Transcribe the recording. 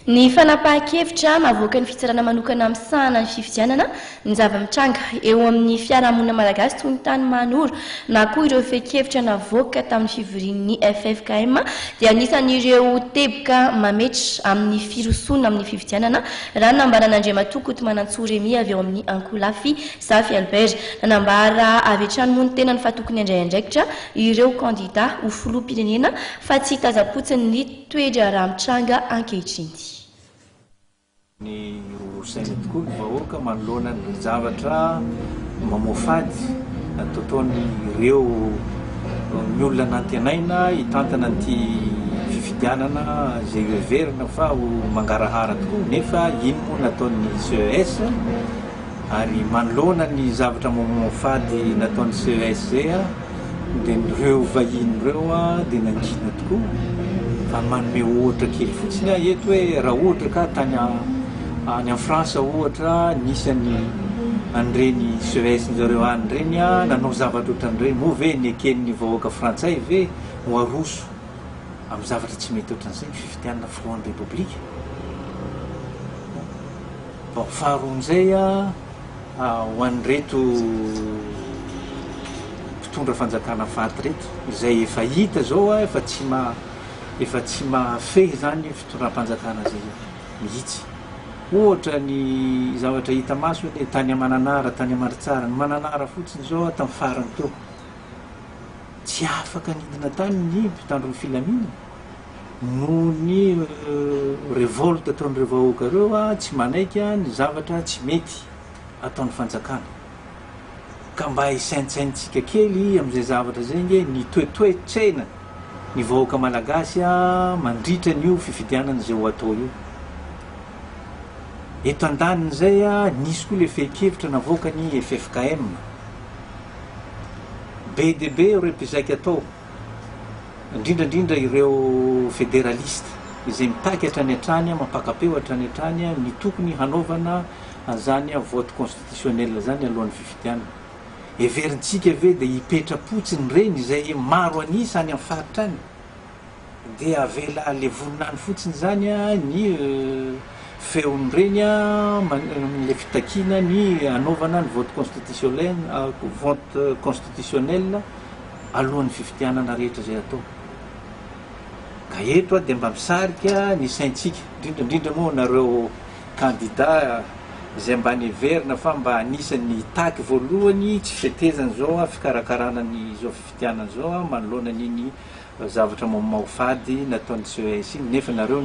Ny fanapahan-kevitra mavoaka ny fitsarana manokana amin'ny sahana ny fifidianana ny zava-mitranga eo amin'ny fiarahamonina malagasy toy ny tany manoro na koa ireo fe-kevitra navoaka tamin'ny fivorian'ny FFKM dia anisan'ireo teboka mametra amin'ny firosona amin'ny fifidianana raha nambaran'Andriamatoa Kotomanantsoa Remy avy eo amin'ny Ankolafy Safy Albert nanambara avy hatrany moa ny tena ny fatokony andraindraikitra ireo kandida ho filoham-pirenena fa tsy tazapotsiny ny toetra raha mitranga ankehitriny. Ny saina tokoa ny vahoaka manoloana ny zavatra mamofady nataony ireo ny olona nantenaina hitantana ny fifidianana izay heverina fa ho mangarahara tokoa nefa iny moa nataon'ny CES ary manoloana ny zavatra mamofady nataon'ny CES zay dia ireo vahiny ireo dia nangina tokoa fa manome ohatra kely fotsiny eto hoe raha ohatra ka tany any amin'ny Fransa ohatra nisany an'ireny CES zareo any ireny nanao zavatra ohatran'ireny moa ve ny eken'ny vahoaka frantsay ve ho aroso amin'ny zavatra tsy mety ohatran'izay ny fifidianana filohan'ny repoblika. Bon, faharoan'izay ho an'ireto mpitondra fanjakana faty reto izay efa hita zao efa tsy mahafehy zany fitondram-panjakana zay mihitsy. Ohatra ny zavatra hita maso hoe tany Mananara, tany Maritsara, ny Mananara fotsiny zao tamin'ny farany teo tsy afaka nidina tany ny mpitandro ny filaminana noho ny revolte ataon'ireo vahoaka ireo tsy manaiky ny zavatra tsy mety ataon'ny fanjakana ka mba hisaintsaintsika kely amin'izay zavatra zay nge ny toetoetrena ny vahoaka malagasy mandritra n'io fifidianana zay ho atao io. Eto andaniny zay nisy koa le fe-kevitra navoaka ny FFKM be dia be ireo mpizaika atao indrindrandrindra ireo fédéraliste izay mitaky hatrany hatrany mampakapeo hatrany hatrany ny tokony hanaovana zany vote constitutionnel zany alohan'ny fifidianana. Heverintsika ve dia hipetrapotsiny reny izay maro anisa any amin'ny faritra any dia avela le voninany fotsiny zany ny feon'ireny le fitakiana ny anaovana ny vote constitutionnel alohan'ny fifidianana rehetra zay atao. Ka eto dia mba misarika ny saintsika indrindrandrindra moa nareo kandida izay mba niverina fa mba anisan'ny taky voalohany tsy fetezana zao fikarakarana ny zao fifidianana zao manoloana n'iny zavatra mahofady nataon'ny CES nefa nareo